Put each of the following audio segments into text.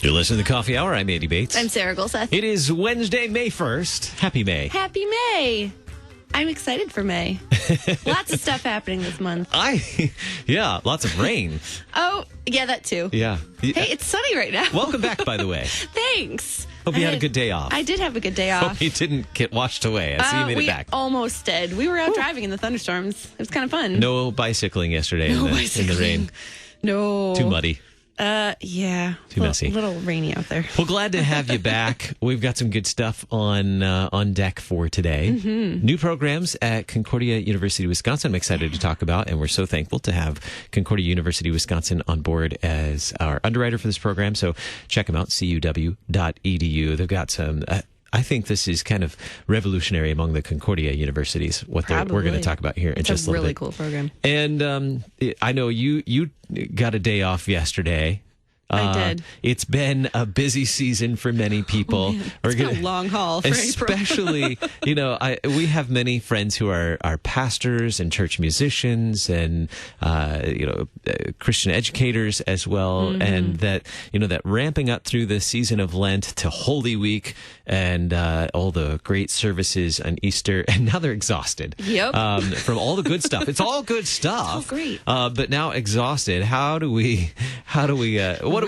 You're listening to the Coffee Hour. I'm Andy Bates. I'm Sarah Golseth. It is Wednesday, May 1st. Happy May. Happy May. I'm excited for May. Lots of stuff happening this month. Lots of rain. Oh, yeah, that too. Yeah. Hey, it's sunny right now. Welcome back, by the way. Thanks. Hope you had a good day off. I did have a good day off. Hope you didn't get washed away. I see you made it back. We almost did. We were out driving in the thunderstorms. It was kind of fun. No bicycling yesterday in the rain. No. Too muddy. Yeah. Too messy. A little rainy out there. Well, glad to have you back. We've got some good stuff on deck for today. Mm-hmm. New programs at Concordia University Wisconsin I'm excited to talk about, and we're so thankful to have Concordia University Wisconsin on board as our underwriter for this program. So check them out, cuw.edu. They've got some... I think this is kind of revolutionary among the Concordia universities, we're going to talk about here in just a little bit. It's a really cool program. And I know you got a day off yesterday. I did. It's been a busy season for many people. It's been a long haul for especially, we have many friends who are pastors and church musicians and, Christian educators as well. Mm-hmm. And that ramping up through the season of Lent to Holy Week and all the great services on Easter. And now they're exhausted. Yep. From all the good stuff. It's all good stuff. It's all great. But now exhausted. What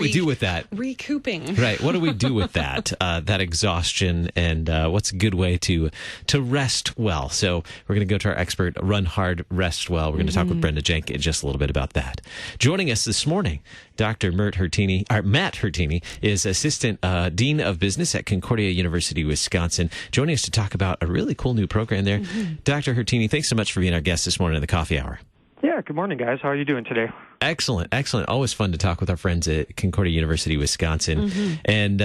do we do with that? Recouping. Right. What do we do with that exhaustion, and what's a good way to rest well? So we're going to go to our expert, Run Hard, Rest Well. We're going to talk with Brenda Jenk in just a little bit about that. Joining us this morning, Dr. Matt Hurtienne is Assistant Dean of Business at Concordia University, Wisconsin, joining us to talk about a really cool new program there. Mm-hmm. Dr. Hurtienne, thanks so much for being our guest this morning in the Coffee Hour. Yeah, good morning, guys. How are you doing today? Excellent. Always fun to talk with our friends at Concordia University, Wisconsin. Mm-hmm. And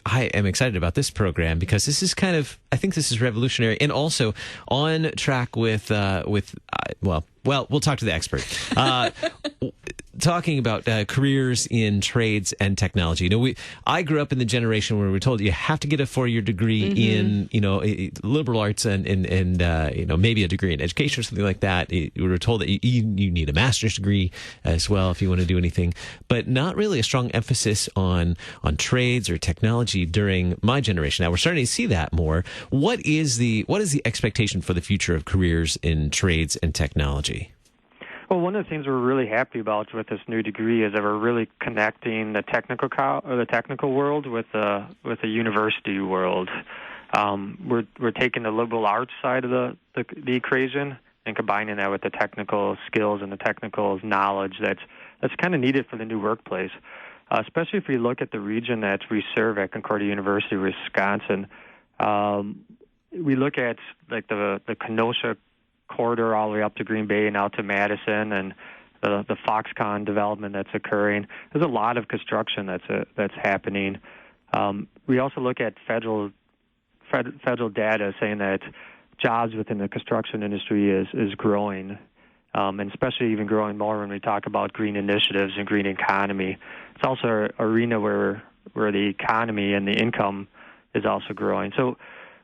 I am excited about this program because this is I think this is revolutionary and also on track with we'll talk to the expert. Talking about careers in trades and technology. I grew up in the generation where we were told you have to get a 4-year degree in, liberal arts and maybe a degree in education or something like that. We were told that you need a master's degree as well if you want to do anything, but not really a strong emphasis on trades or technology during my generation. Now we're starting to see that more. What is the expectation for the future of careers in trades and technology? Well, one of the things we're really happy about with this new degree is that we're really connecting the technical world with the university world. We're taking the liberal arts side of the equation and combining that with the technical skills and the technical knowledge that's kind of needed for the new workplace. Especially if we look at the region that we serve at Concordia University, Wisconsin. We look at like the Kenosha corridor all the way up to Green Bay and out to Madison, and the Foxconn development that's occurring. There's a lot of construction that's happening. We also look at federal data saying that jobs within the construction industry is growing, and especially even growing more when we talk about green initiatives and green economy. It's also an arena where the economy and the income is also growing. So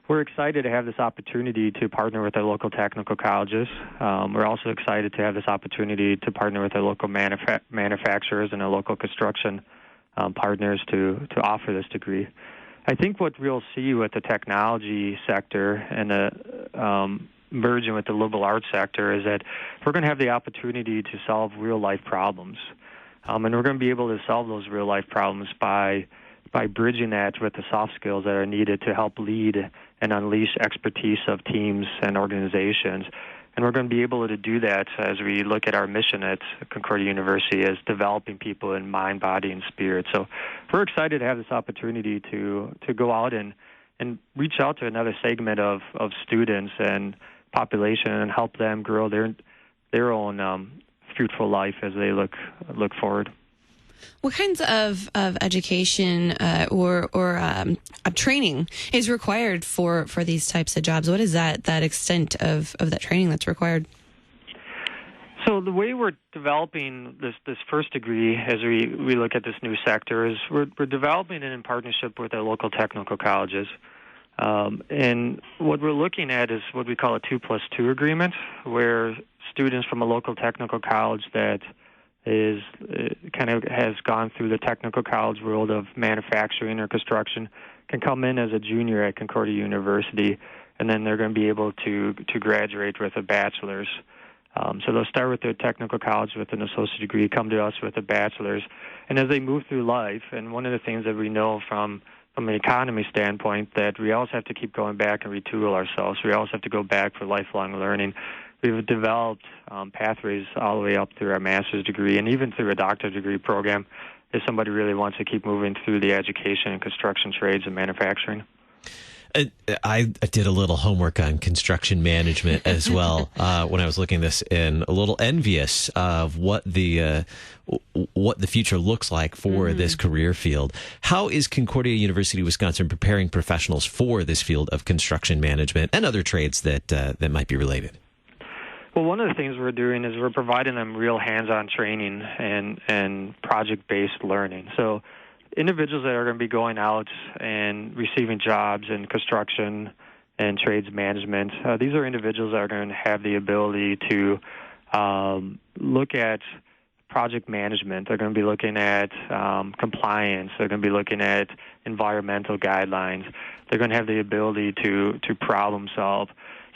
we're excited to have this opportunity to partner with our local technical colleges. We're also excited to have this opportunity to partner with our local manufacturers and our local construction partners to offer this degree. I think what we'll see with the technology sector and the merging with the liberal arts sector is that we're going to have the opportunity to solve real-life problems. And we're going to be able to solve those real-life problems by bridging that with the soft skills that are needed to help lead and unleash expertise of teams and organizations. And we're going to be able to do that as we look at our mission at Concordia University as developing people in mind, body, and spirit. So we're excited to have this opportunity to go out and reach out to another segment of students and population and help them grow their own fruitful life as they look forward. What kinds of education or training is required for these types of jobs? What is that extent of that training that's required? So the way we're developing this first degree as we look at this new sector is we're developing it in partnership with our local technical colleges. And what we're looking at is what we call a 2+2 agreement, where students from a local technical college that kind of has gone through the technical college world of manufacturing or construction can come in as a junior at Concordia University, and then they're going to be able to graduate with a bachelor's. So they'll start with their technical college with an associate degree, come to us with a bachelor's, and as they move through life, and one of the things that we know from an economy standpoint, that we always have to keep going back and retool ourselves. We always have to go back for lifelong learning. We've developed pathways all the way up through our master's degree and even through a doctorate degree program if somebody really wants to keep moving through the education and construction trades and manufacturing. I did a little homework on construction management as well when I was looking at this, and a little envious of what the future looks like for this career field. How is Concordia University Wisconsin preparing professionals for this field of construction management and other trades that might be related? Well, one of the things we're doing is we're providing them real hands-on training and project-based learning. So individuals that are going to be going out and receiving jobs in construction and trades management, these are individuals that are going to have the ability to look at project management. They're going to be looking at compliance. They're going to be looking at environmental guidelines. They're going to have the ability to problem solve.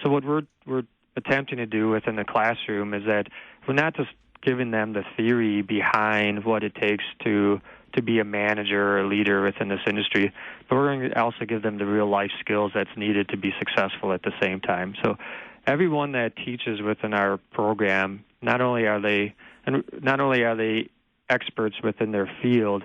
So what we're attempting to do within the classroom is that we're not just giving them the theory behind what it takes to be a manager or a leader within this industry, but we're going to also give them the real life skills that's needed to be successful at the same time. So everyone that teaches within our program, not only are they experts within their field,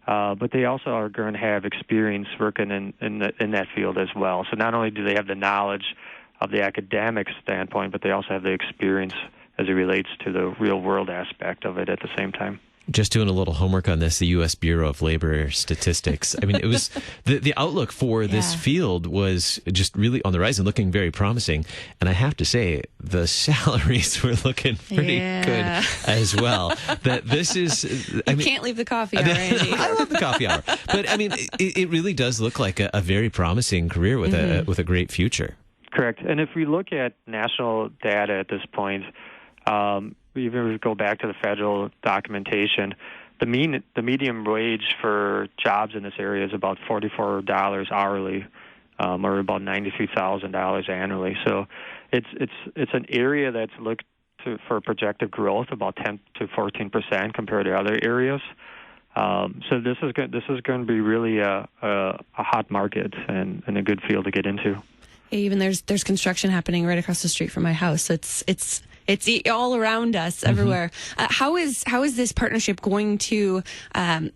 but they also are going to have experience working in that field as well. So not only do they have the knowledge of the academic standpoint, but they also have the experience as it relates to the real world aspect of it at the same time. Just doing a little homework on this, the U.S. Bureau of Labor Statistics. I mean, it was the outlook for this field was just really on the rise and looking very promising. And I have to say, the salaries were looking pretty good as well. That this is, you can't leave the coffee hour, Andy. I love the coffee hour, but I mean, it really does look like a very promising career with a great future. Correct. And if we look at national data at this point, even if we go back to the federal documentation, the median wage for jobs in this area is about $44 hourly, or about $93,000 annually. So it's an area that's looked for projected growth about 10 to 14% compared to other areas. So this is going to be really a hot market and a good field to get into. Even there's construction happening right across the street from my house. It's all around us, everywhere. How is this partnership going to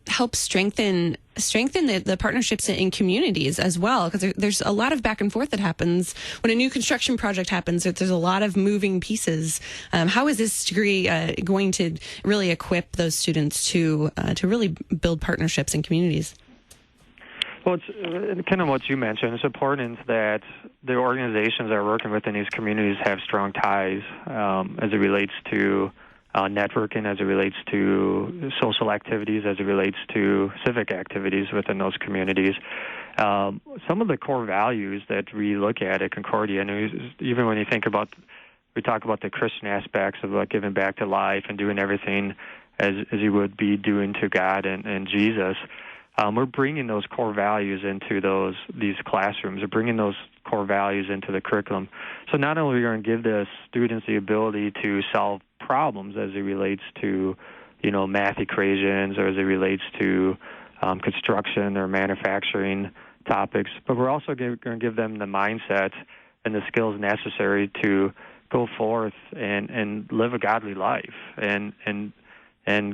help strengthen the partnerships in communities as well? Because there's a lot of back and forth that happens when a new construction project happens. There's a lot of moving pieces. How is this degree going to really equip those students to really build partnerships in communities? Well, it's kind of what you mentioned. It's important that the organizations that are working within these communities have strong ties as it relates to networking, as it relates to social activities, as it relates to civic activities within those communities. Some of the core values that we look at Concordia, and even when you think about, we talk about the Christian aspects of like giving back to life and doing everything as you would be doing to God and Jesus. We're bringing those core values into these classrooms. We're bringing those core values into the curriculum. So not only are we going to give the students the ability to solve problems as it relates to, math equations or as it relates to construction or manufacturing topics, but we're also going to give them the mindset and the skills necessary to go forth and live a godly life and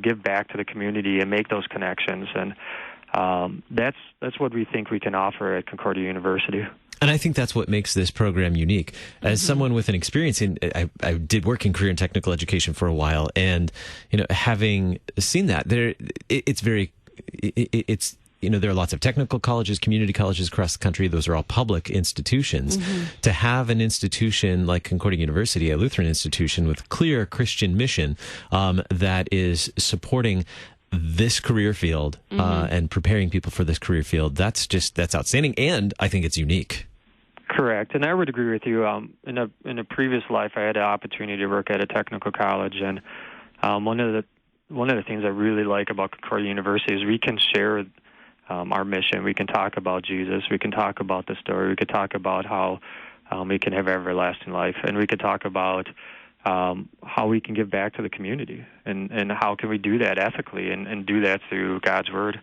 give back to the community and make those connections. And that's what we think we can offer at Concordia University. And I think that's what makes this program unique. As someone with an experience I did work in career and technical education for a while, and having seen that, there are lots of technical colleges, community colleges across the country. Those are all public institutions. To have an institution like Concordia University, a Lutheran institution with clear Christian mission that is supporting this career field and preparing people for this career field, that's outstanding, and I think it's unique. Correct, and I would agree with you. In a previous life, I had the opportunity to work at a technical college, and one of one of the things I really like about Concordia University is we can share our mission. We can talk about Jesus. We can talk about the story. We could talk about how we can have everlasting life, and we could talk about how we can give back to the community, and how can we do that ethically and do that through God's Word.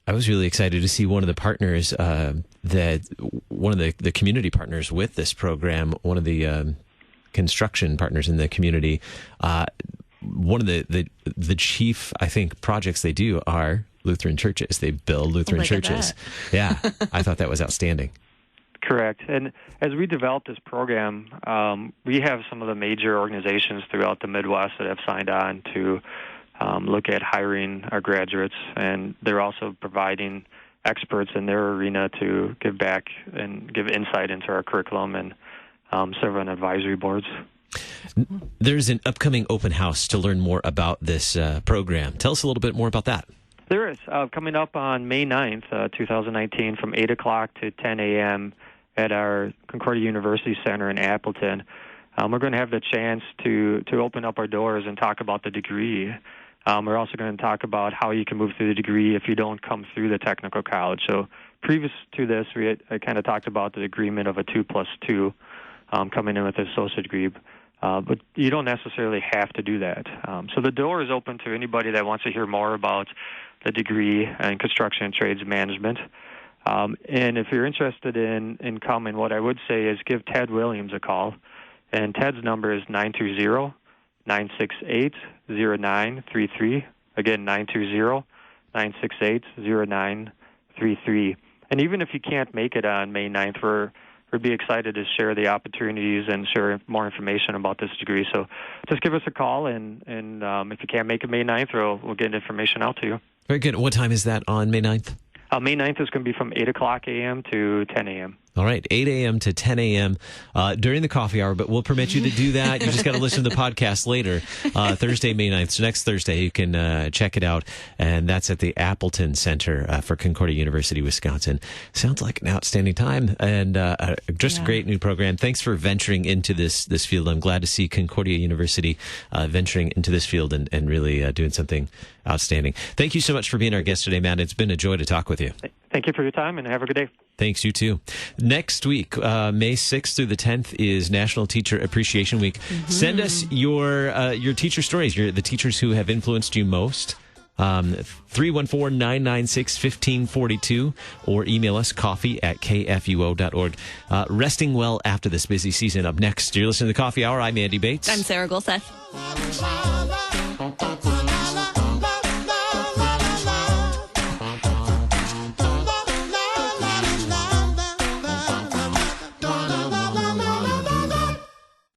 I was really excited to see one of the partners, one of the community partners with this program, one of the construction partners in the community. One of the chief, I think, projects they do are Lutheran churches. They build Lutheran churches. Yeah, I thought that was outstanding. Correct. And as we developed this program, we have some of the major organizations throughout the Midwest that have signed on to look at hiring our graduates, and they're also providing experts in their arena to give back and give insight into our curriculum and serve on advisory boards. There's an upcoming open house to learn more about this program. Tell us a little bit more about that. There is. Coming up on May 9th, 2019, from 8 o'clock to 10 a.m. at our Concordia University Center in Appleton. We're going to have the chance to open up our doors and talk about the degree. We're also going to talk about how you can move through the degree if you don't come through the technical college. So previous to this, I kind of talked about the agreement of a 2+2 coming in with an associate degree. But you don't necessarily have to do that. So the door is open to anybody that wants to hear more about the degree in construction and trades management. And if you're interested in coming, what I would say is give Ted Williams a call. And Ted's number is 920-968-0933. Again, 920-968-0933. And even if you can't make it on May 9th, we'd be excited to share the opportunities and share more information about this degree. So just give us a call, and if you can't make it May 9th, we'll get information out to you. Very good. What time is that on May 9th? May 9th is going to be from 8 o'clock a.m. to 10 a.m. All right, 8 a.m. to 10 a.m. During the coffee hour, but we'll permit you to do that. You just got to listen to the podcast later, Thursday, May 9th. So next Thursday, you can check it out, and that's at the Appleton Center for Concordia University, Wisconsin. Sounds like an outstanding time, and just a great new program. Thanks for venturing into this field. I'm glad to see Concordia University venturing into this field and really doing something outstanding. Thank you so much for being our guest today, Matt. It's been a joy to talk with you. Thank you for your time, and have a good day. Thanks, you too. Next week, May 6th through the 10th, is National Teacher Appreciation Week. Mm-hmm. Send us your teacher stories, the teachers who have influenced you most. 314-996-1542, or email us coffee@kfuo.org. Resting well after this busy season. Up next, you're listening to the Coffee Hour. I'm Andy Bates. I'm Sarah Golseth.